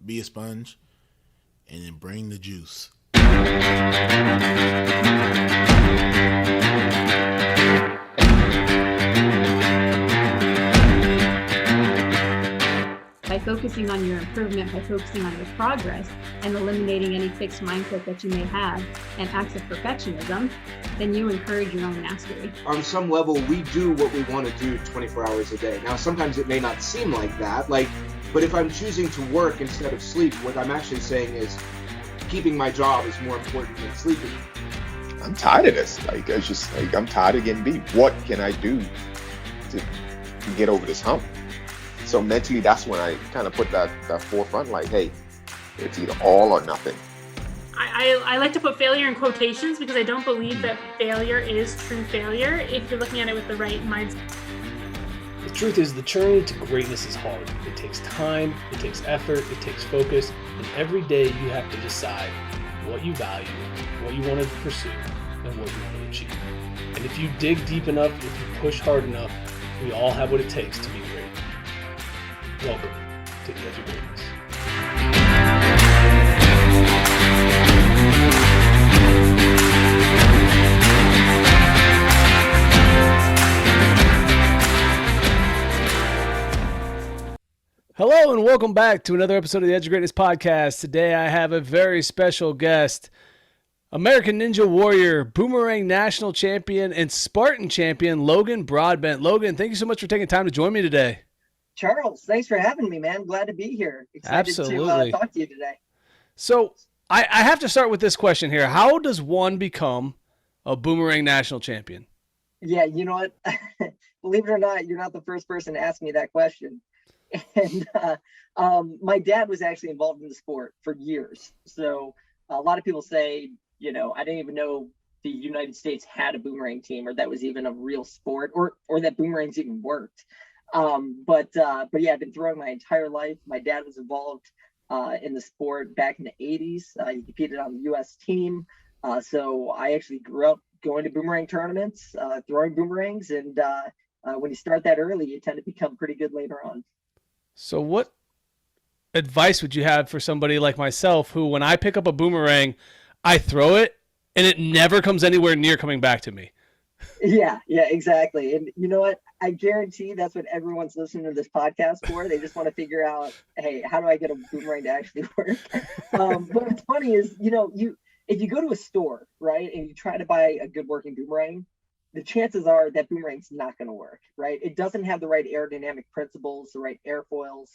be a sponge, and then bring the juice. By focusing on your improvement, by focusing on your progress, and eliminating any fixed mindset that you may have and acts of perfectionism, then you encourage your own mastery. On some level, we do what we want to do 24 hours a day. Now, sometimes it may not seem like that, but if I'm choosing to work instead of sleep, what I'm actually saying is keeping my job is more important than sleeping. I'm tired of this. I'm tired of getting beat. What can I do to get over this hump? So mentally, that's when I kind of put that forefront, like, hey, it's either all or nothing. I like to put failure in quotations because I don't believe that failure is true failure if you're looking at it with the right mindset. The truth is, the journey to greatness is hard. It takes time, it takes effort, it takes focus, and every day you have to decide what you value, what you want to pursue, and what you want to achieve. And if you dig deep enough, if you push hard enough, we all have what it takes to be great. Welcome to the Edge of Greatness. Hello and welcome back to another episode of the Edge of Greatness podcast. Today I have a very special guest, American Ninja Warrior, Boomerang National Champion, and Spartan Champion, Logan Broadbent. Logan, thank you so much for taking time to join me today. Charles, thanks for having me, man. Glad to be here. Excited Absolutely. to talk to you today. So I have to start with this question here. How does one become a Boomerang National Champion? Yeah, you know what? Believe it or not, you're not the first person to ask me that question. And my dad was actually involved in the sport for years. So a lot of people say, I didn't even know the United States had a boomerang team, or that was even a real sport, or that boomerangs even worked. But yeah, I've been throwing my entire life. My dad was involved in the sport back in the 80s. He competed on the U.S. team. So I actually grew up going to boomerang tournaments, throwing boomerangs. And when you start that early, you tend to become pretty good later on. So what advice would you have for somebody like myself who, when I pick up a boomerang, I throw it and it never comes anywhere near coming back to me? Yeah, exactly. And you know what? I guarantee that's what everyone's listening to this podcast for. They just want to figure out, hey, how do I get a boomerang to actually work? But what's funny is, if you go to a store, right, and you try to buy a good working boomerang, the chances are that boomerang's not going to work, right? It doesn't have the right aerodynamic principles, the right airfoils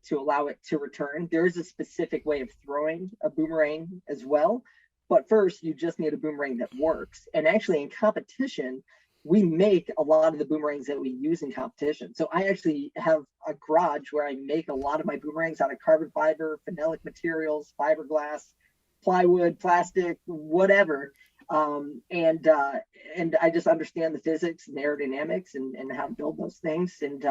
to allow it to return. There is a specific way of throwing a boomerang as well. But first, you just need a boomerang that works. And actually, in competition, we make a lot of the boomerangs that we use in competition. So I actually have a garage where I make a lot of my boomerangs out of carbon fiber, phenolic materials, fiberglass, plywood, plastic, whatever. And I just understand the physics and aerodynamics and how to build those things. And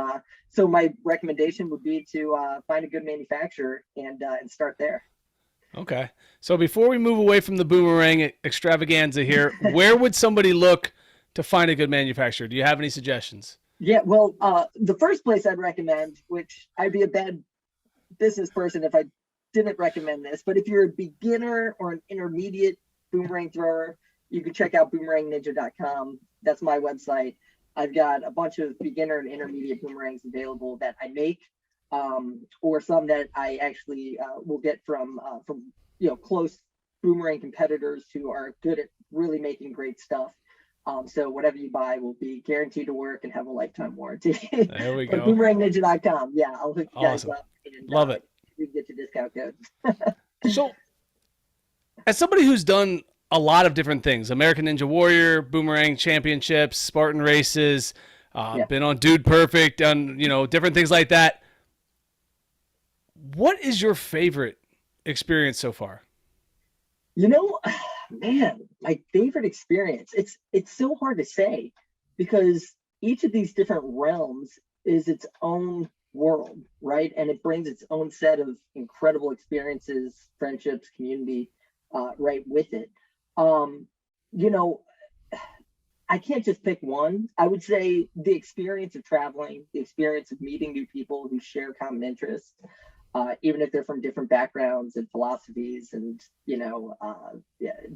so my recommendation would be to find a good manufacturer and start there. Okay. So before we move away from the boomerang extravaganza here, where would somebody look to find a good manufacturer? Do you have any suggestions? Yeah, well, the first place I'd recommend, which I'd be a bad business person if I didn't recommend this, but if you're a beginner or an intermediate boomerang thrower, you can check out boomerangninja.com. That's my website. I've got a bunch of beginner and intermediate boomerangs available that I make. Or some that I actually will get from close boomerang competitors who are good at really making great stuff. So whatever you buy will be guaranteed to work and have a lifetime warranty. There we go. boomeranninja.com. Yeah, I'll hook you guys Awesome. up. And, Love it. You can get your discount code. So, as somebody who's done a lot of different things, American Ninja Warrior, Boomerang Championships, Spartan races, been on Dude Perfect, done different things like that. What is your favorite experience so far? Man, my favorite experience. It's so hard to say because each of these different realms is its own world, right? And it brings its own set of incredible experiences, friendships, community, right with it. I can't just pick one. I would say the experience of traveling, the experience of meeting new people who share common interests, even if they're from different backgrounds and philosophies and,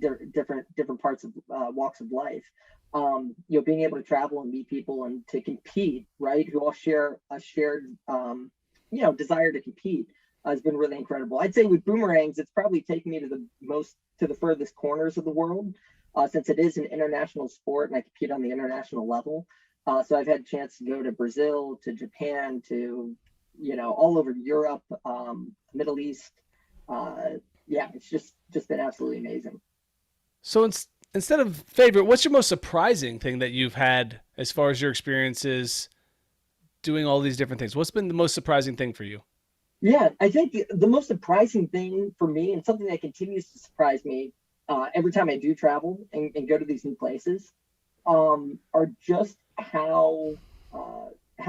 different parts of walks of life. Being able to travel and meet people and to compete, right, who all share a shared, desire to compete has been really incredible. I'd say with Boomerangs, it's probably taken me to the furthest corners of the world, since it is an international sport and I compete on the international level. So I've had a chance to go to Brazil, to Japan, to, all over Europe, Middle East. It's just been absolutely amazing. So instead of favorite, what's your most surprising thing that you've had as far as your experiences doing all these different things? What's been the most surprising thing for you? Yeah, I think the most surprising thing for me, and something that continues to surprise me every time I do travel and go to these new places, are just how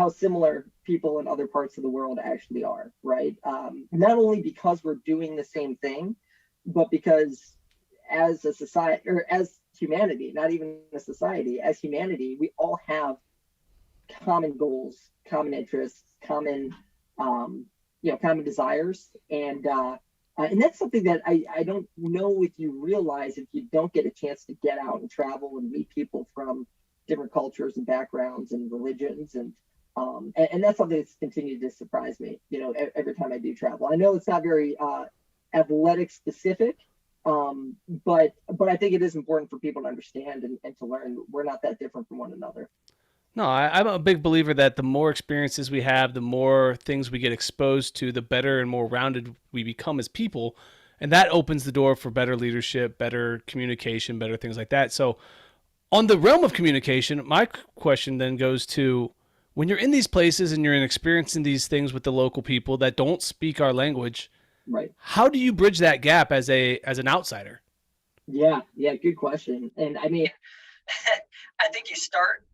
similar people in other parts of the world actually are, right? Not only because we're doing the same thing, but because as a society, or as humanity, not even a society, as humanity, we all have common goals, common interests, common desires, and that's something that I don't know if you realize if you don't get a chance to get out and travel and meet people from different cultures and backgrounds and religions, and that's something that's continued to surprise me, every time I do travel. I know it's not very athletic specific, but I think it is important for people to understand and to learn we're not that different from one another. No, I'm a big believer that the more experiences we have, the more things we get exposed to, the better and more rounded we become as people. And that opens the door for better leadership, better communication, better things like that. So on the realm of communication, my question then goes to, when you're in these places and you're experiencing these things with the local people that don't speak our language, right? How do you bridge that gap as an outsider? Yeah, good question. And I mean, I think you start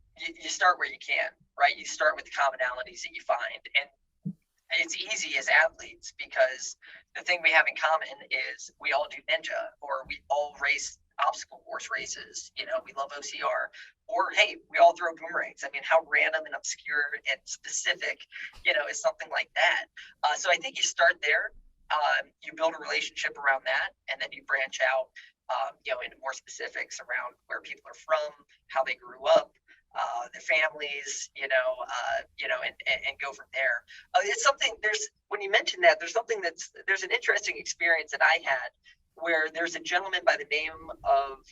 where you can, right? You start with the commonalities that you find, and it's easy as athletes because the thing we have in common is we all do ninja, or we all race obstacle course races. We love OCR, or hey, we all throw boomerangs. I mean, how random and obscure and specific, is something like that. So I think you start there. You build a relationship around that, and then you branch out, into more specifics around where people are from, how they grew up, their families, and go from there. It's something, when you mention that, there's an interesting experience that I had where there's a gentleman by the name of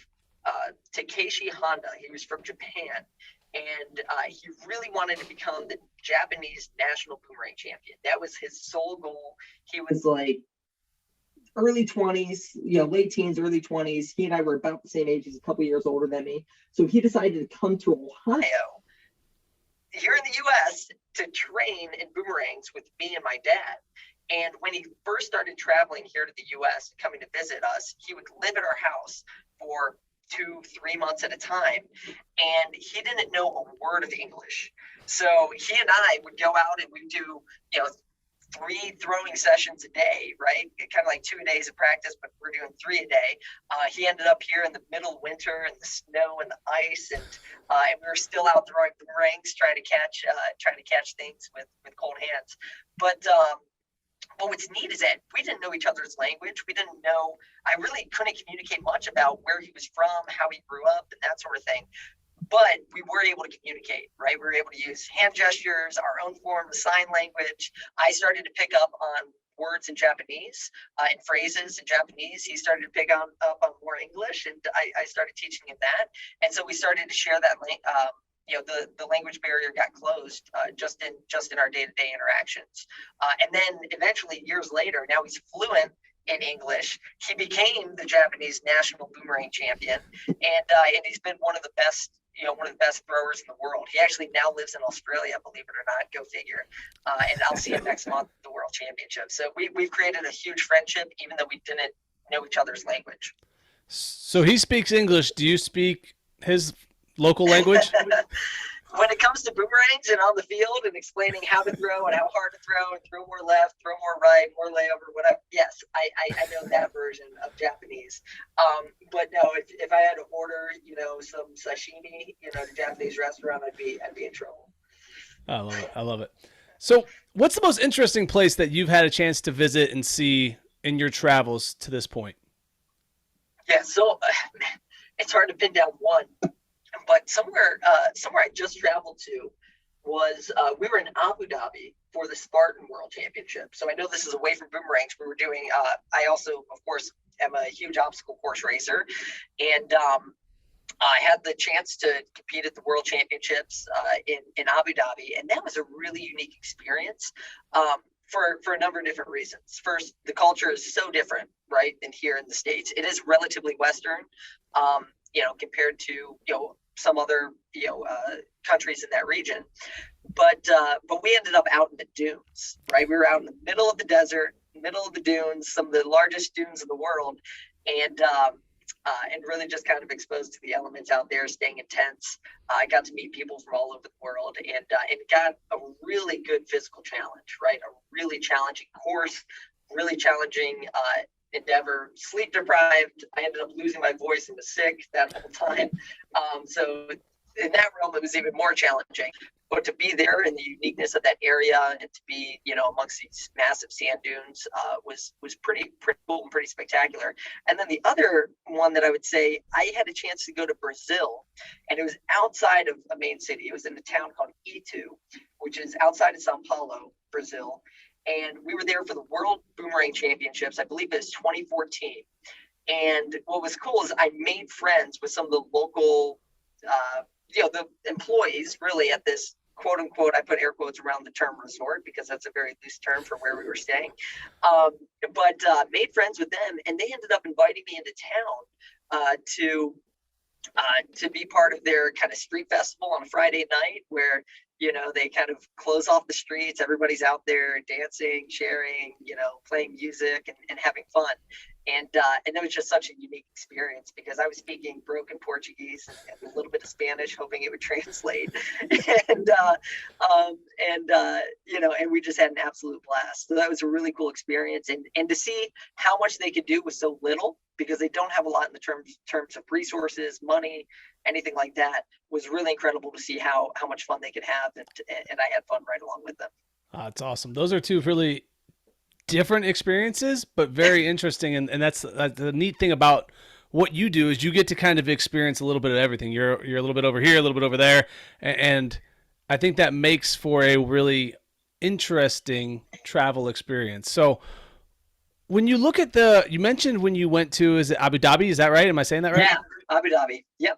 Takeshi Honda. He was from Japan, and he really wanted to become the Japanese national boomerang champion. That was his sole goal. He was like early 20s, late teens, early 20s. He and I were about the same age. He's a couple years older than me. So he decided to come to Ohio, here in the US, to train in boomerangs with me and my dad. And when he first started traveling here to the US, coming to visit us, he would live at our house for 2-3 months at a time, and he didn't know a word of English. So he and I would go out and we'd do 3 throwing sessions a day, right? Kind of like 2 days of practice, but we're doing 3 a day. He ended up here in the middle of winter and the snow and the ice, and we were still out throwing boomerangs, trying to catch things with cold hands. But what's neat is that we didn't know each other's language. I really couldn't communicate much about where he was from, how he grew up, and that sort of thing. But we were able to communicate, right? We were able to use hand gestures, our own form of sign language. I started to pick up on words in Japanese and phrases in Japanese. He started to pick up on more English, and I started teaching him that. And so we started to share that the language barrier got closed just in our day-to-day interactions. And then eventually, years later, now he's fluent in English. He became the Japanese national boomerang champion, and he's been one of the best throwers in the world. He actually now lives in Australia, believe it or not. Go figure. And I'll see him next month at the World Championship. So we've created a huge friendship, even though we didn't know each other's language. So he speaks English. Do you speak his local language? When it comes to boomerangs and on the field and explaining how to throw and how hard to throw and throw more left, throw more right, more layover, whatever. Yes, I know that version of Japanese. But no, if I had to order, some sashimi, at a Japanese restaurant, I'd be in trouble. I love it. So what's the most interesting place that you've had a chance to visit and see in your travels to this point? Yeah, so it's hard to pin down one, but somewhere I just traveled to was we were in Abu Dhabi for the Spartan World Championship. So I know this is away from boomerangs. We were doing. I also, of course, am a huge obstacle course racer, and I had the chance to compete at the World Championships in Abu Dhabi, and that was a really unique experience. For a number of different reasons. First, the culture is so different, right, than here in the States. It is relatively Western, compared to, some other, countries in that region. But we ended up out in the dunes, right? We were out in the middle of the desert, middle of the dunes, some of the largest dunes in the world. And really just kind of exposed to the elements out there, staying in tents. I got to meet people from all over the world, and it got a really good physical challenge, right? A really challenging course, really challenging endeavor. Sleep deprived. I ended up losing my voice and was sick that whole time. So in that realm, it was even more challenging. But to be there in the uniqueness of that area and to be, amongst these massive sand dunes was pretty cool and pretty spectacular. And then the other one that I would say, I had a chance to go to Brazil, and it was outside of a main city. It was in a town called Itu, which is outside of Sao Paulo, Brazil. And we were there for the World Boomerang Championships. I believe it was 2014. And what was cool is I made friends with some of the local the employees really at this quote unquote, I put air quotes around the term resort because that's a very loose term for where we were staying. But made friends with them, and they ended up inviting me into town to be part of their kind of street festival on a Friday night where, they kind of close off the streets. Everybody's out there dancing, sharing, playing music and having fun. And it was just such a unique experience because I was speaking broken Portuguese and a little bit of Spanish, hoping it would translate. And we just had an absolute blast. So that was a really cool experience. And to see how much they could do with so little, because they don't have a lot in the terms of resources, money, anything like that, was really incredible to see how much fun they could have. And I had fun right along with them. That's awesome. Those are two really different experiences, but very interesting. And that's the neat thing about what you do is you get to kind of experience a little bit of everything. You're a little bit over here, a little bit over there. And I think that makes for a really interesting travel experience. So when you look at you mentioned when you went to, is it Abu Dhabi? Is that right? Am I saying that right? Yeah, Abu Dhabi. Yep.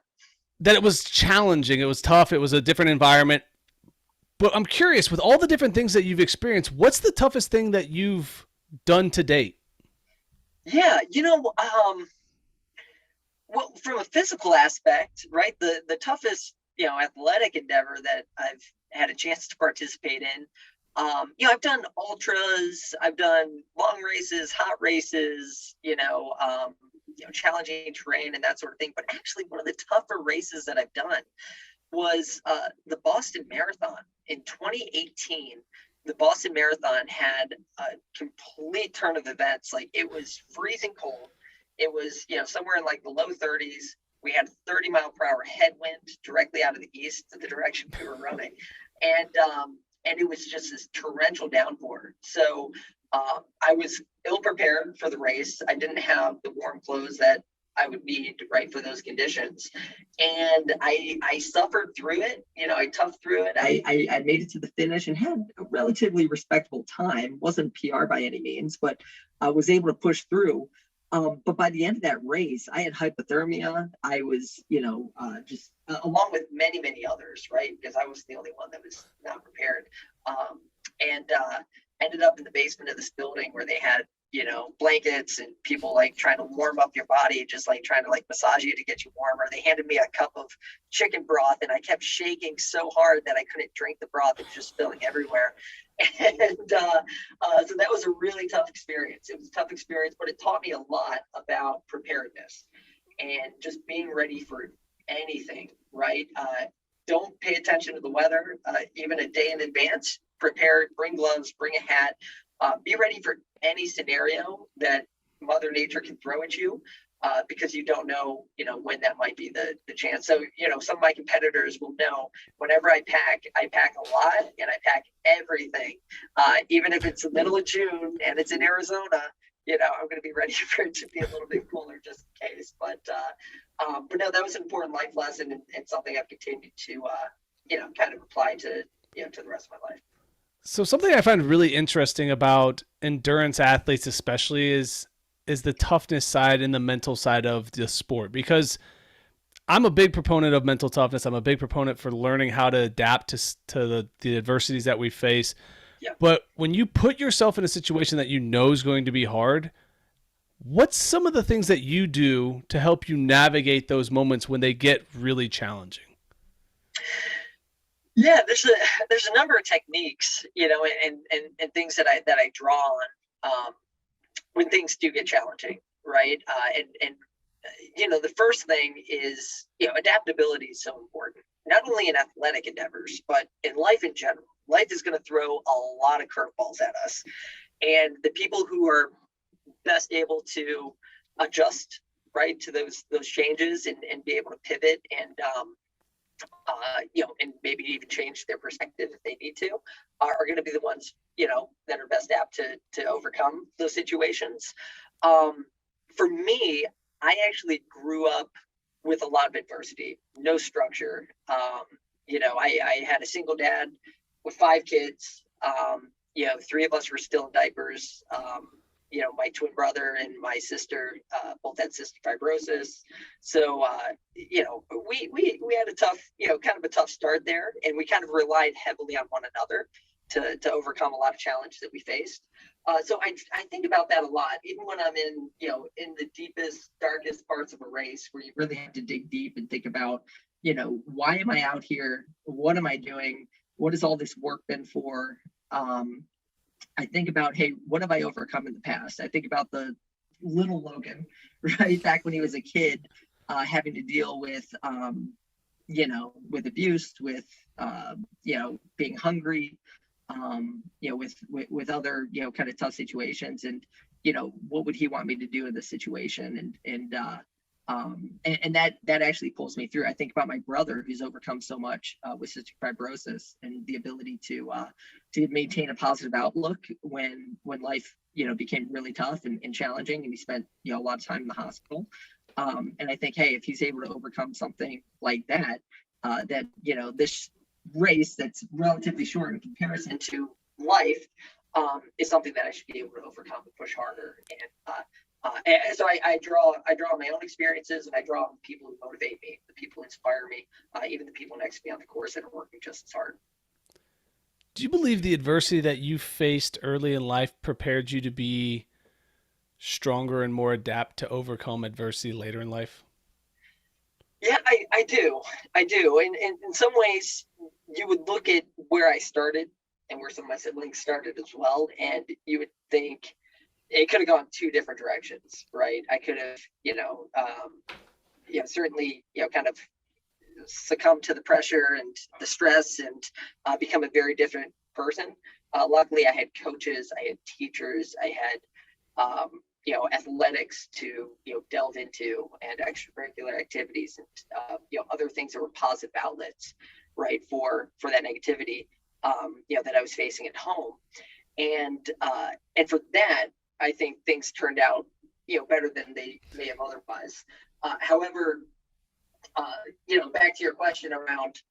That it was challenging. It was tough. It was a different environment. But I'm curious, with all the different things that you've experienced, what's the toughest thing that you've done to date? Yeah, well, from a physical aspect, right, the toughest, athletic endeavor that I've had a chance to participate in, I've done ultras, I've done long races, hot races, challenging terrain and that sort of thing. But actually, one of the tougher races that I've done was the Boston Marathon in 2018. The Boston Marathon had a complete turn of events. Like, it was freezing cold. It was, somewhere in like the low 30s. We had 30-mile-per-hour headwind directly out of the east to the direction we were running. And it was just this torrential downpour. So I was ill-prepared for the race. I didn't have the warm clothes that I would need, right, for those conditions. And I suffered through it. I toughed through it. I made it to the finish and had a relatively respectable time. Wasn't PR by any means, but I was able to push through. But by the end of that race, I had hypothermia. I was, just along with many, many others, right? Because I was the only one that was not prepared. And ended up in the basement of this building where they had, blankets and people like trying to warm up your body, just like trying to like massage you to get you warmer. They handed me a cup of chicken broth and I kept shaking so hard that I couldn't drink the broth. It was just spilling everywhere. And so that was a really tough experience. It was a tough experience, but it taught me a lot about preparedness and just being ready for anything, right? Don't pay attention to the weather, even a day in advance. Prepare, bring gloves, bring a hat. Be ready for any scenario that Mother Nature can throw at you. because you don't know, when that might be the chance. So, some of my competitors will know whenever I pack a lot, and I pack everything, even if it's the middle of June and it's in Arizona. I'm going to be ready for it to be a little bit cooler just in case. But no, that was an important life lesson, and something I've continued to, kind of apply to, to the rest of my life. So something I find really interesting about endurance athletes, especially, is the toughness side and the mental side of the sport, because I'm a big proponent of mental toughness. I'm a big proponent for learning how to adapt to the adversities that we face. Yeah. But when you put yourself in a situation that you know is going to be hard, what's some of the things that you do to help you navigate those moments when they get really challenging? Yeah, there's a number of techniques, and things that I draw on when things do get challenging, right? The first thing is, adaptability is so important, not only in athletic endeavors, but in life in general. Life is going to throw a lot of curveballs at us, and the people who are best able to adjust, right, to those changes and be able to pivot and and maybe even change their perspective if they need to, are going to be the ones, that are best apt to overcome those situations. For me, I actually grew up with a lot of adversity, no structure. I had a single dad with 5 kids. 3 of us were still in diapers. My twin brother and my sister both had cystic fibrosis. So, we had a tough, kind of a tough start there, and we kind of relied heavily on one another to overcome a lot of challenges that we faced. So I think about that a lot, even when I'm in the deepest, darkest parts of a race, where you really have to dig deep and think about, why am I out here? What am I doing? What has all this work been for? I think about, hey, what have I overcome in the past? I think about the little Logan, right? Back when he was a kid, having to deal with, with abuse, with, being hungry, with other, kind of tough situations. And, what would he want me to do in this situation? And that actually pulls me through. I think about my brother, who's overcome so much with cystic fibrosis, and the ability to maintain a positive outlook when life, became really tough and challenging, and he spent, a lot of time in the hospital. And I think, hey, if he's able to overcome something like that, this race that's relatively short in comparison to life is something that I should be able to overcome and push harder. And so I draw on my own experiences, and I draw on the people who motivate me, the people who inspire me, even the people next to me on the course that are working just as hard. Do you believe the adversity that you faced early in life prepared you to be stronger and more adept to overcome adversity later in life? Yeah, I do. And in some ways, you would look at where I started and where some of my siblings started as well, and you would think it could have gone 2 different directions, right? I could have, certainly, kind of succumb to the pressure and the stress and become a very different person. Luckily, I had coaches, I had teachers, I had, athletics to, delve into, and extracurricular activities, and, other things that were positive outlets, right, for that negativity, that I was facing at home. And for that, I think things turned out, better than they may have otherwise. However, back to your question around,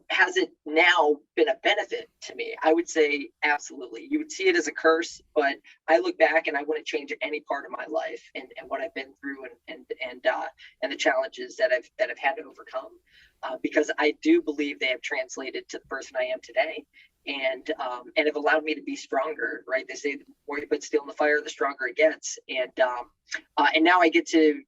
has it now been a benefit to me? I would say absolutely. You would see it as a curse, but I look back and I wouldn't change any part of my life and what I've been through and the challenges that I've had to overcome, because I do believe they have translated to the person I am today. And have allowed me to be stronger, right? They say the more you put steel in the fire, the stronger it gets. And now I get to,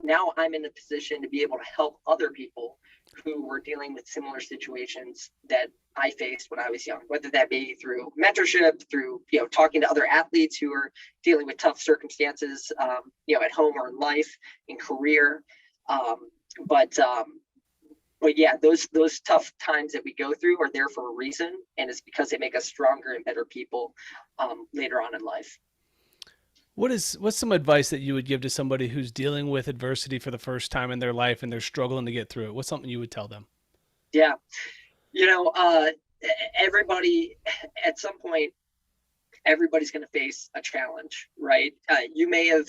now I'm in a position to be able to help other people who were dealing with similar situations that I faced when I was young, whether that be through mentorship, through, talking to other athletes who are dealing with tough circumstances, at home or in life, in career. But yeah, those tough times that we go through are there for a reason, and it's because they make us stronger and better people later on in life. What's some advice that you would give to somebody who's dealing with adversity for the first time in their life and they're struggling to get through it? What's something you would tell them? Yeah. Everybody at some point, everybody's going to face a challenge, right? You may have,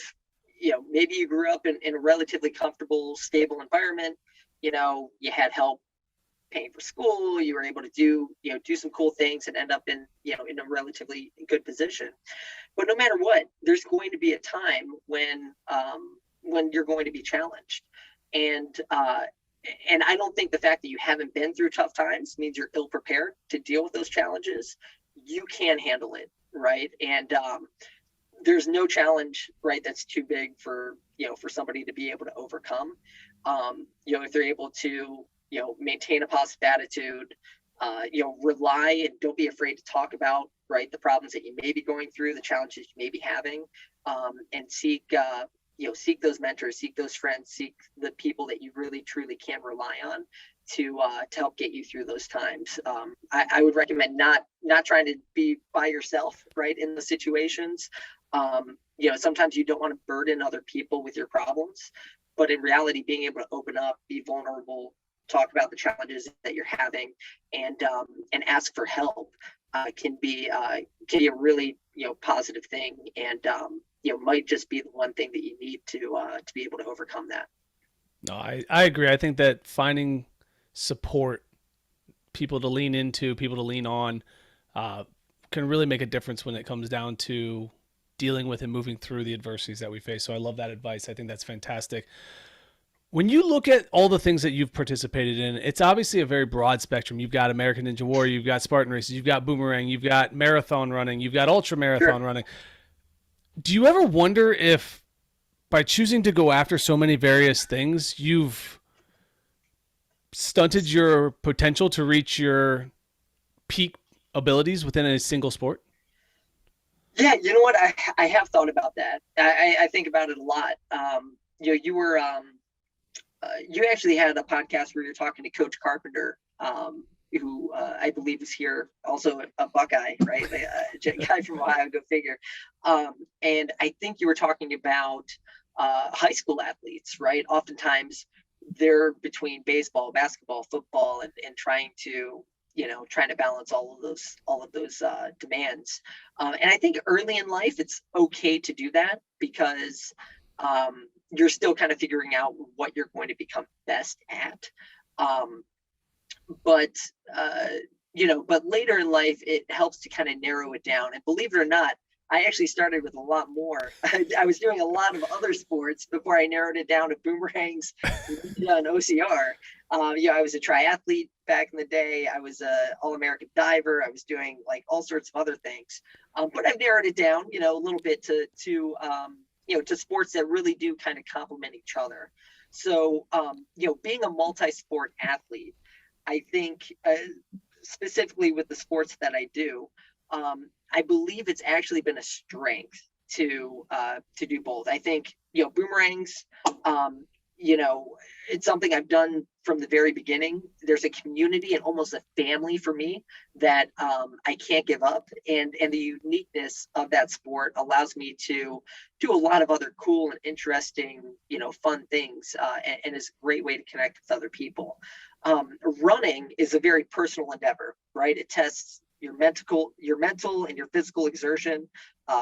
maybe you grew up in a relatively comfortable, stable environment. You had help paying for school. You were able to do some cool things and end up in a relatively good position. But no matter what, there's going to be a time when you're going to be challenged. And I don't think the fact that you haven't been through tough times means you're ill prepared to deal with those challenges. You can handle it, right? And there's no challenge, right, that's too big for somebody to be able to overcome. If they're able to maintain a positive attitude, rely and don't be afraid to talk about, right, the problems that you may be going through, the challenges you may be having, and seek those mentors, seek those friends, seek the people that you really truly can rely on to help get you through those times. I would recommend not trying to be by yourself, right, in the situations. Sometimes you don't want to burden other people with your problems, but in reality, being able to open up, be vulnerable, talk about the challenges that you're having, and ask for help can be a really positive thing, and might just be the one thing that you need to be able to overcome that. No, I agree. I think that finding support, people to lean into, people to lean on, can really make a difference when it comes down to dealing with and moving through the adversities that we face. So I love that advice. I think that's fantastic. When you look at all the things that you've participated in, it's obviously a very broad spectrum. You've got American Ninja Warrior, you've got Spartan races, you've got boomerang, you've got marathon running, you've got ultra marathon running. Do you ever wonder if by choosing to go after so many various things, you've stunted your potential to reach your peak abilities within a single sport? Yeah, you know what? I have thought about that. I think about it a lot. You were you actually had a podcast where you're talking to Coach Carpenter, who I believe is here, also a Buckeye, right? A guy from Ohio, go figure. And I think you were talking about high school athletes, right? Oftentimes they're between baseball, basketball, football, and trying to balance all of those demands. And I think early in life, it's okay to do that because you're still kind of figuring out what you're going to become best at. But later in life, it helps to kind of narrow it down. And believe it or not, I actually started with a lot more. I was doing a lot of other sports before I narrowed it down to boomerangs and OCR. I was a triathlete back in the day. I was a All-American diver. I was doing like all sorts of other things. But I've narrowed it down, a little bit to sports that really do kind of complement each other. So, being a multi-sport athlete, I think specifically with the sports that I do, I believe it's actually been a strength to do both. I think, boomerangs, it's something I've done from the very beginning. There's a community and almost a family for me that I can't give up. And the uniqueness of that sport allows me to do a lot of other cool and interesting, fun things. And is a great way to connect with other people. Running is a very personal endeavor, right? It tests your mental and your physical exertion,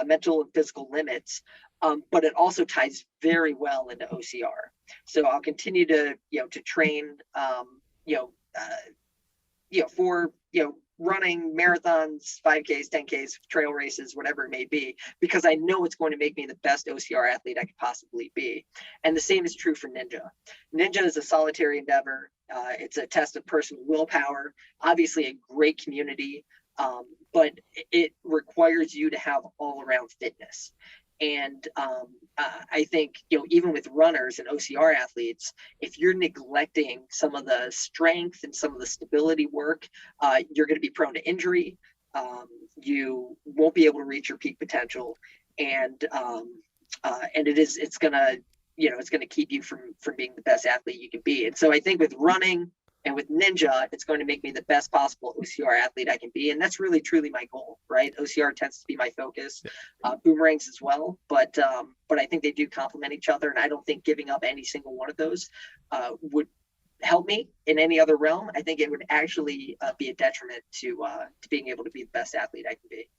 mental and physical limits. But it also ties very well into OCR. So I'll continue to train, for running marathons, 5Ks, 10Ks, trail races, whatever it may be, because I know it's going to make me the best OCR athlete I could possibly be. And the same is true for Ninja. Ninja is a solitary endeavor. It's a test of personal willpower, obviously a great community, but it requires you to have all-around fitness. And I think, even with runners and OCR athletes, if you're neglecting some of the strength and some of the stability work, you're going to be prone to injury. You won't be able to reach your peak potential. And it's going to keep you from being the best athlete you can be. And so I think with running, And with Ninja, it's going to make me the best possible OCR athlete I can be. And that's really, truly my goal, right? OCR tends to be my focus, boomerangs as well. But I think they do complement each other. And I don't think giving up any single one of those would help me in any other realm. I think it would actually be a detriment to being able to be the best athlete I can be.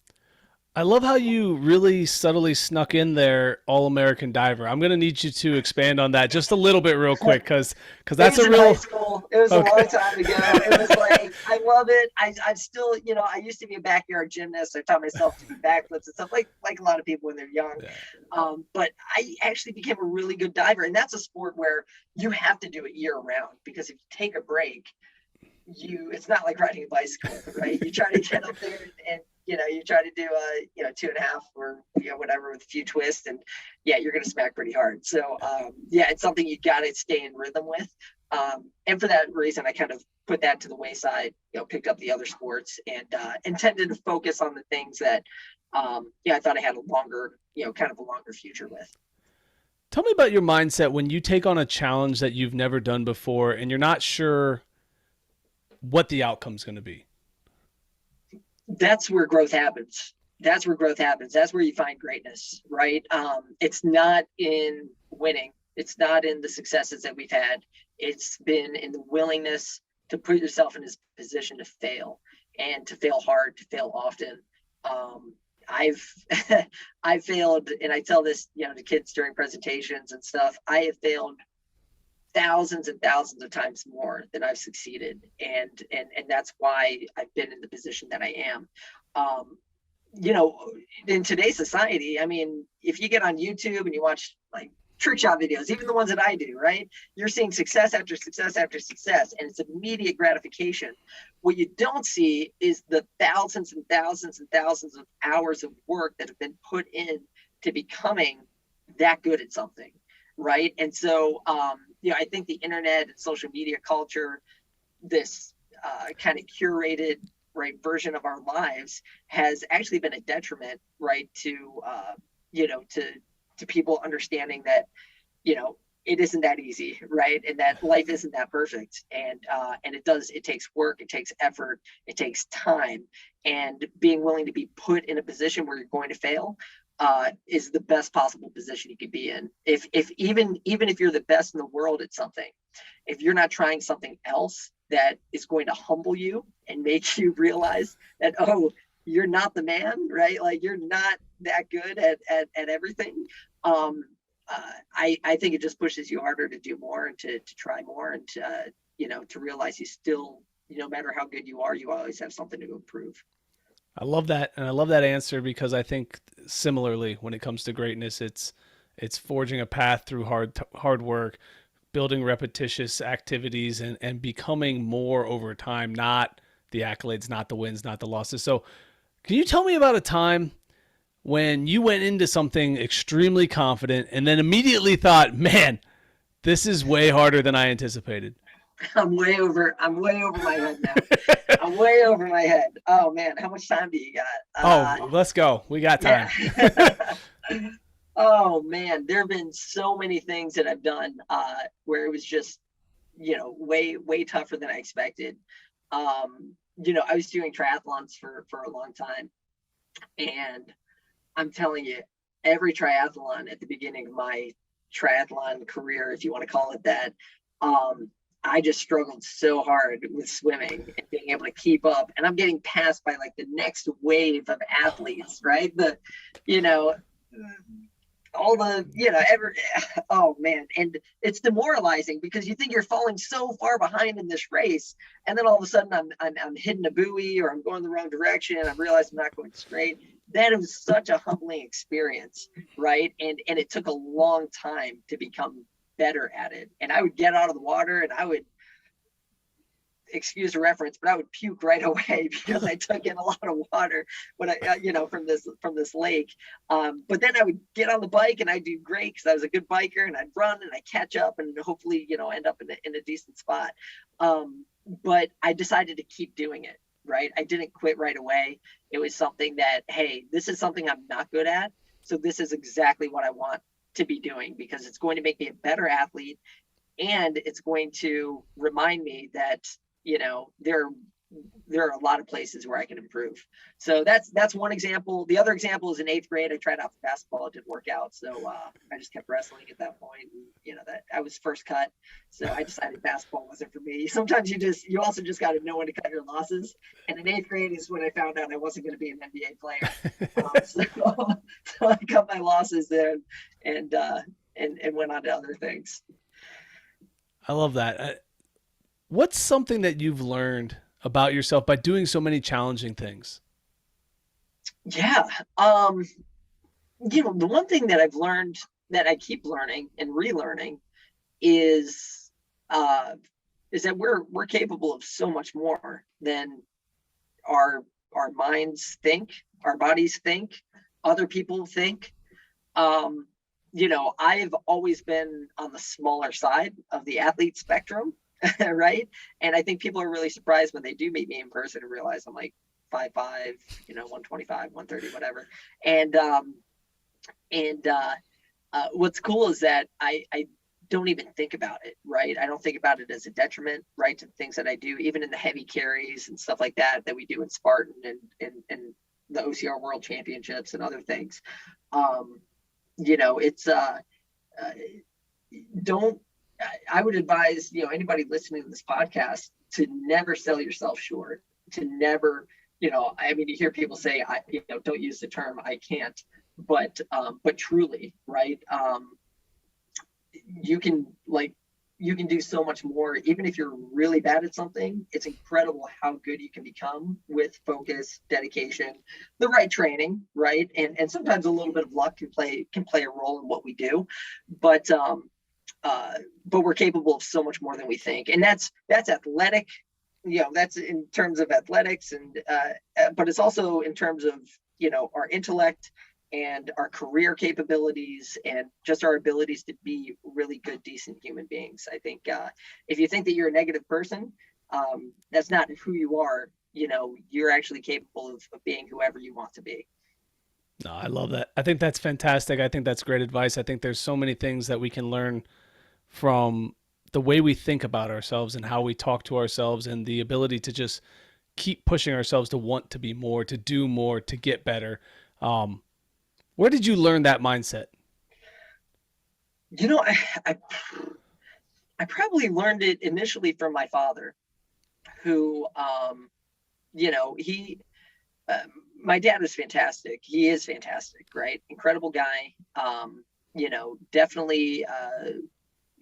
I love how you really subtly snuck in there All-American diver. I'm going to need you to expand on that just a little bit real quick because that's a real... High school. It was a long time ago. It was like, I love it. I'm still, I used to be a backyard gymnast. I taught myself to do backflips and stuff like a lot of people when they're young. Yeah. But I actually became a really good diver. And that's a sport where you have to do it year round, because if you take a break, it's not like riding a bicycle, right? You try to get up there and you try to do 2.5 or whatever with a few twists, and you're going to smack pretty hard. So it's something you got to stay in rhythm with. And for that reason, I kind of put that to the wayside, picked up the other sports and tended to focus on the things that, I thought I had a longer, kind of a longer future with. Tell me about your mindset when you take on a challenge that you've never done before and you're not sure what the outcome's going to be. That's where growth happens. That's where you find greatness, right? It's not in winning. It's not in the successes that we've had. It's been in the willingness to put yourself in this position to fail, and to fail hard, to fail often. I've failed, and I tell this, to kids during presentations and stuff. I have failed thousands and thousands of times more than I've succeeded. And that's why I've been in the position that I am. In today's society, I mean, if you get on YouTube and you watch like trick shot videos, even the ones that I do, right? You're seeing success after success after success, and it's immediate gratification. What you don't see is the thousands and thousands and thousands of hours of work that have been put in to becoming that good at something, right? And so, I think the internet and social media culture, this kind of curated, right, version of our lives has actually been a detriment, right, to people understanding that, it isn't that easy, right, and that life isn't that perfect, and it takes work, it takes effort, it takes time, and being willing to be put in a position where you're going to fail is the best possible position you could be in. If even if you're the best in the world at something, if you're not trying something else that is going to humble you and make you realize that, you're not the man, right? Like, you're not that good at everything. I think it just pushes you harder to do more and to try more, and to realize you still, no matter how good you are, you always have something to improve. I love that. And I love that answer, because I think similarly, when it comes to greatness, it's forging a path through hard work, building repetitious activities, and becoming more over time, not the accolades, not the wins, not the losses. So can you tell me about a time when you went into something extremely confident and then immediately thought, man, this is way harder than I anticipated? I'm way over my head now. I'm way over my head. Oh man, how much time do you got? Let's go. We got time. Yeah. Oh man, there have been so many things that I've done where it was just, way tougher than I expected. I was doing triathlons for a long time, and I'm telling you, every triathlon at the beginning of my triathlon career, if you want to call it that, I just struggled so hard with swimming and being able to keep up. And I'm getting passed by like the next wave of athletes, right? Oh man. And it's demoralizing, because you think you're falling so far behind in this race. And then all of a sudden I'm hitting a buoy, or I'm going the wrong direction, and I realize I'm not going straight. That was such a humbling experience, right? And it took a long time to become better at it. And I would get out of the water and I would, excuse the reference, but I would puke right away, because I took in a lot of water when from this lake. But then I would get on the bike and I'd do great, because I was a good biker, and I'd run and I'd catch up and hopefully, end up in a decent spot. But I decided to keep doing it, right? I didn't quit right away. It was something that, hey, this is something I'm not good at. So this is exactly what I want to be doing, because it's going to make me a better athlete. and it's going to remind me that, you know, there are a lot of places where I can improve. So that's one example. The other example is in 8th grade. I tried out for basketball. It didn't work out. So I just kept wrestling at that point. And, you know, that I was first cut. So I decided basketball wasn't for me. Sometimes you also just got to know when to cut your losses. And in 8th grade is when I found out I wasn't going to be an NBA player. So I cut my losses there and went on to other things. I love that. What's something that you've learned about yourself by doing so many challenging things? Yeah. You know, the one thing that I've learned, that I keep learning and relearning, is that we're capable of so much more than our minds think, our bodies think, other people think. You know, I've always been on the smaller side of the athlete spectrum. Right. And I think people are really surprised when they do meet me in person and realize I'm like 5'5", you know, 125, 130, whatever. And what's cool is that I don't even think about it. Right. I don't think about it as a detriment, right, to the things that I do, even in the heavy carries and stuff like that we do in Spartan and the OCR World Championships and other things. You know, it's I would advise, you know, anybody listening to this podcast to never sell yourself short, to never, you know, I mean, you hear people say, you know, don't use the term I can't, but truly, right. You can do so much more. Even if you're really bad at something, it's incredible how good you can become with focus, dedication, the right training, right. And sometimes a little bit of luck can play a role in what we do, but we're capable of so much more than we think. And that's athletic, you know, that's in terms of athletics, and but it's also in terms of, you know, our intellect and our career capabilities and just our abilities to be really good, decent human beings. I think if you think that you're a negative person, that's not who you are. You know, you're actually capable of being whoever you want to be. No, I love that. I think that's fantastic. I think that's great advice. I think there's so many things that we can learn from the way we think about ourselves and how we talk to ourselves, and the ability to just keep pushing ourselves to want to be more, to do more, to get better. Where did you learn that mindset? You know, I probably learned it initially from my father, who, you know, my dad is fantastic. He is fantastic, right? Incredible guy. You know, definitely,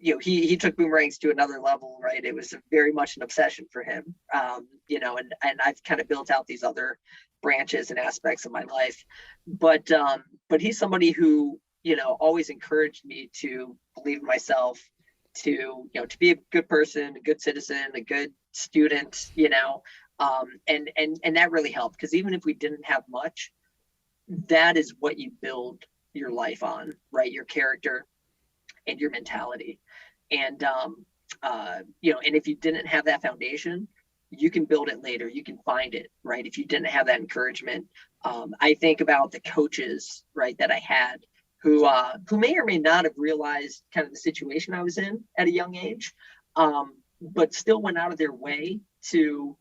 you know, he took boomerangs to another level, right? It was very much an obsession for him, you know, and I've kind of built out these other branches and aspects of my life. But he's somebody who, you know, always encouraged me to believe in myself, to, you know, to be a good person, a good citizen, a good student, you know, and that really helped, because even if we didn't have much, that is what you build your life on, right? Your character and your mentality. And, you know, and if you didn't have that foundation, you can build it later. You can find it, right? If you didn't have that encouragement. I think about the coaches, right, that I had, who may or may not have realized kind of the situation I was in at a young age, but still went out of their way to,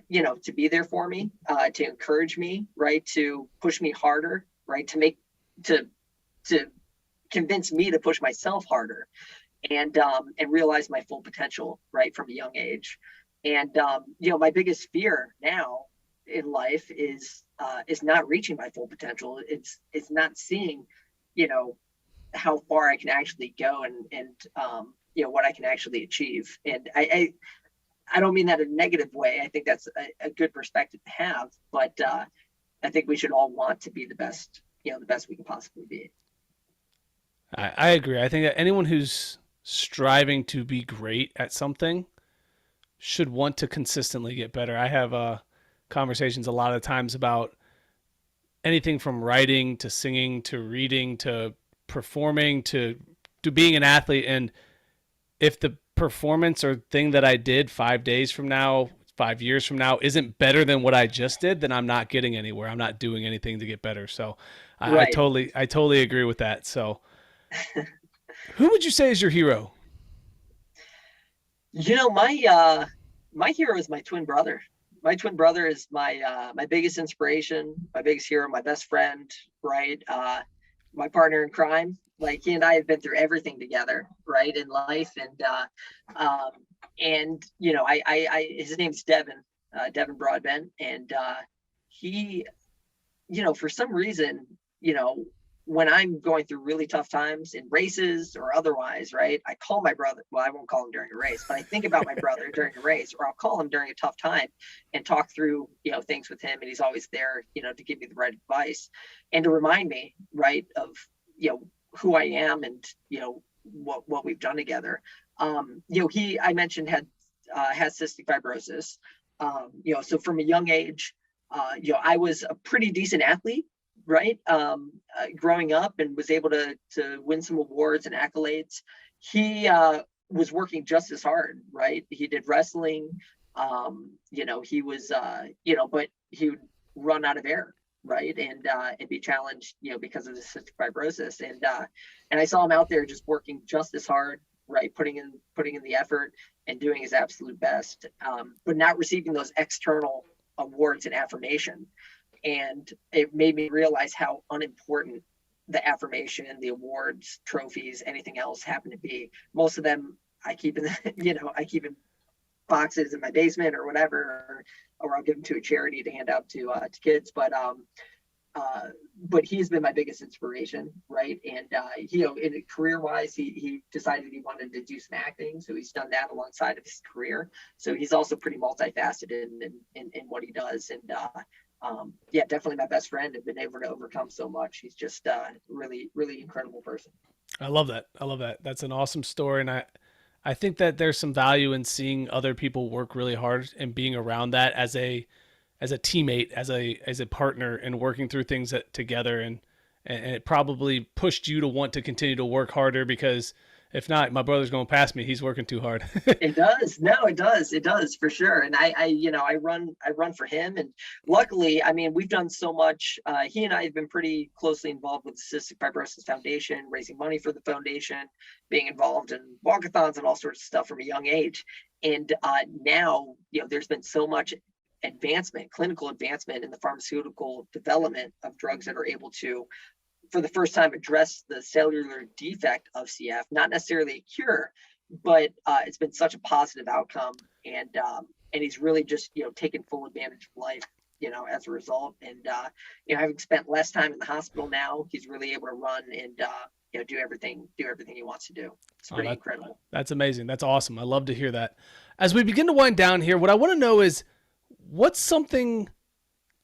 you know, to be there for me, to encourage me, right, to push me harder, right, to convince me to push myself harder, and realize my full potential, right, from a young age. And you know, my biggest fear now in life is not reaching my full potential. It's not seeing, you know, how far I can actually go, and you know, what I can actually achieve. And I don't mean that in a negative way. I think that's a good perspective to have, but I think we should all want to be the best, you know, the best we can possibly be. I agree. I think that anyone who's striving to be great at something should want to consistently get better. I have conversations a lot of times about anything from writing to singing to reading to performing to being an athlete. And if the performance or thing that I did 5 days from now, 5 years from now isn't better than what I just did, then I'm not getting anywhere. I'm not doing anything to get better. So Right. I totally agree with that. So Who would you say is your hero? You know, my hero is my twin brother. My twin brother is my biggest inspiration, my biggest hero, my best friend, right? My partner in crime. Like, he and I have been through everything together, right, in life. And you know, his name's Devin Broadbent, and he, you know, for some reason, you know, when I'm going through really tough times in races or otherwise, right, I call my brother. Well, I won't call him during a race, but I think about my brother during a race, or I'll call him during a tough time and talk through, you know, things with him. And he's always there, you know, to give me the right advice and to remind me, right, of, you know, who I am and, you know, what we've done together. You know, I mentioned has cystic fibrosis. You know, so from a young age, you know, I was a pretty decent athlete, right? Growing up, and was able to win some awards and accolades. He was working just as hard, right? He did wrestling. You know, he was, you know, but he would run out of air, right? And be challenged, you know, because of the cystic fibrosis. And I saw him out there just working just as hard, right? Putting in the effort and doing his absolute best, but not receiving those external awards and affirmation. And it made me realize how unimportant the affirmation, the awards, trophies, anything else happen to be. Most of them I keep in, you know, I keep in boxes in my basement or whatever, or I'll give them to a charity to hand out to kids. But he's been my biggest inspiration, right? And you know, in career-wise, he decided he wanted to do some acting, so he's done that alongside of his career. So he's also pretty multifaceted in what he does. And yeah, definitely my best friend, and been able to overcome so much. He's just really, really incredible person. I love that. I love that. That's an awesome story. And I think that there's some value in seeing other people work really hard and being around that as a teammate, as a partner, and working through things together. And it probably pushed you to want to continue to work harder, because if not, my brother's going past me. He's working too hard. It does. No, it does. It does, for sure. And I you know, I run for him. And luckily, I mean, we've done so much. He and I have been pretty closely involved with the Cystic Fibrosis Foundation, raising money for the foundation, being involved in walkathons and all sorts of stuff from a young age. And now, you know, there's been so much advancement, clinical advancement in the pharmaceutical development of drugs that are able to, for the first time, address the cellular defect of CF, not necessarily a cure, but it's been such a positive outcome. And he's really just, you know, taken full advantage of life, you know, as a result. And, you know, having spent less time in the hospital now, he's really able to run and, you know, do everything he wants to do. It's pretty incredible. That's amazing. That's awesome. I love to hear that. As we begin to wind down here, what I want to know is, what's something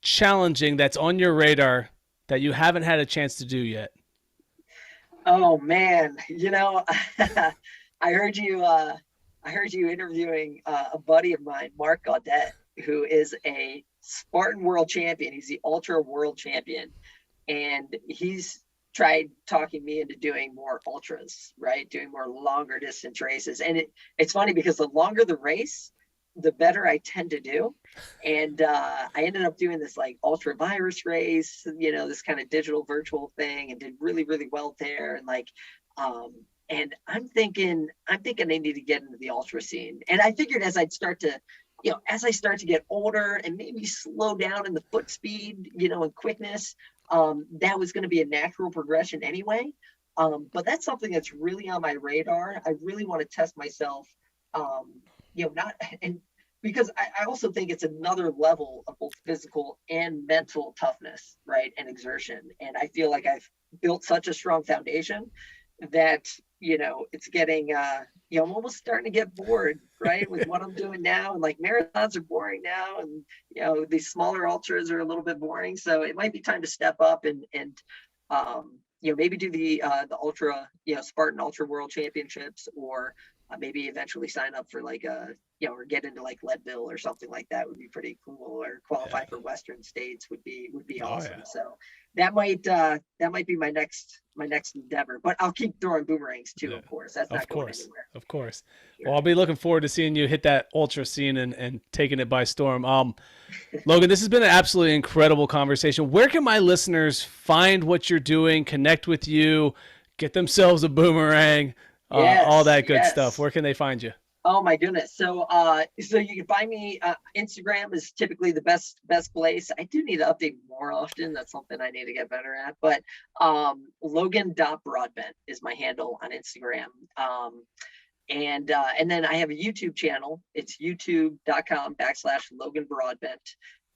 challenging that's on your radar that you haven't had a chance to do yet? Oh man, you know, I heard you interviewing a buddy of mine, Mark Gaudet, who is a Spartan world champion. He's the ultra world champion, and he's tried talking me into doing more ultras, right? Doing more longer distance races. And it's funny because the longer the race, the better I tend to do. And I ended up doing this like ultra virus race, you know, this kind of digital virtual thing, and did really, really well there. And like, and I'm thinking I need to get into the ultra scene. And I figured as I start to get older and maybe slow down in the foot speed, you know, and quickness, that was going to be a natural progression anyway. But that's something that's really on my radar. I really want to test myself, you know, because I also think it's another level of both physical and mental toughness, right, and exertion. And I feel like I've built such a strong foundation that, you know, it's getting, you know, I'm almost starting to get bored, right, with what I'm doing now. And like marathons are boring now, and, you know, these smaller ultras are a little bit boring. So it might be time to step up and you know, maybe do the ultra, you know, Spartan Ultra World Championships, or maybe eventually sign up for like you know, or get into like Leadville or something like that would be pretty cool, or qualify for Western States would be awesome. Yeah. So that might be my next endeavor, but I'll keep throwing boomerangs too, of course. That's not going anywhere. Of course. Sure. Well, I'll be looking forward to seeing you hit that ultra scene and taking it by storm. Logan, this has been an absolutely incredible conversation. Where can my listeners find what you're doing, connect with you, get themselves a boomerang, all that good Yes. stuff, where can they find you? Oh my goodness. So you can find me, Instagram is typically the best place. I do need to update more often. That's something I need to get better at. But Logan.Broadbent is my handle on Instagram. And then I have a YouTube channel. It's youtube.com/Logan Broadbent.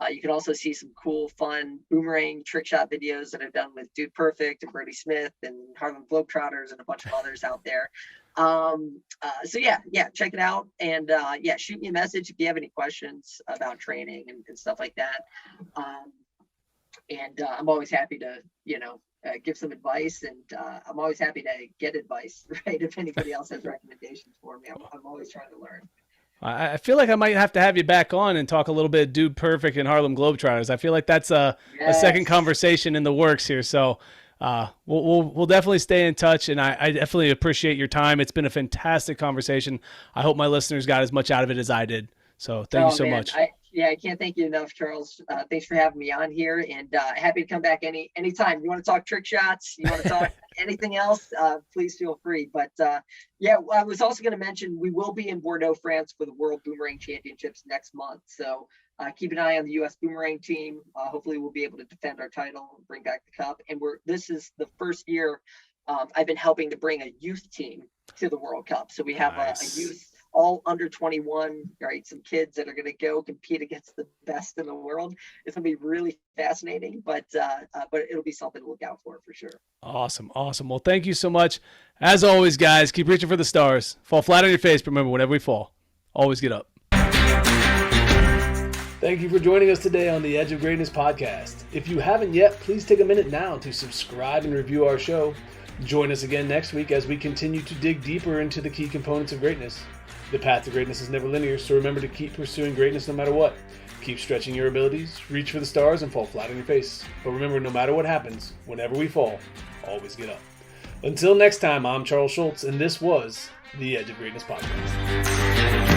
You can also see some cool, fun boomerang trick shot videos that I've done with Dude Perfect and Brody Smith and Harlem Globetrotters and a bunch of others out there. So yeah, check it out. And shoot me a message if you have any questions about training and stuff like that. I'm always happy to, give some advice, and I'm always happy to get advice, right? If anybody else has recommendations for me, I'm always trying to learn. I feel like I might have to have you back on and talk a little bit Dude Perfect and Harlem Globetrotters. I feel like that's a second conversation in the works here. So we'll definitely stay in touch, and I definitely appreciate your time. It's been a fantastic conversation. I hope my listeners got as much out of it as I did. So thank you so much. I can't thank you enough, Charles. Thanks for having me on here, and happy to come back anytime. You want to talk trick shots? You want to talk anything else? Please feel free. But I was also going to mention we will be in Bordeaux, France for the World Boomerang Championships next month. So keep an eye on the U.S. Boomerang team. Hopefully we'll be able to defend our title and bring back the cup. And this is the first year I've been helping to bring a youth team to the World Cup. So we have a youth, all under 21, right? Some kids that are going to go compete against the best in the world. It's going to be really fascinating, but it'll be something to look out for sure. Awesome. Well, thank you so much. As always, guys, keep reaching for the stars. Fall flat on your face, but remember, whenever we fall, always get up. Thank you for joining us today on the Edge of Greatness podcast. If you haven't yet, please take a minute now to subscribe and review our show. Join us again next week as we continue to dig deeper into the key components of greatness. The path to greatness is never linear, so remember to keep pursuing greatness no matter what. Keep stretching your abilities, reach for the stars, and fall flat on your face. But remember, no matter what happens, whenever we fall, always get up. Until next time, I'm Charles Schultz, and this was the Edge of Greatness podcast.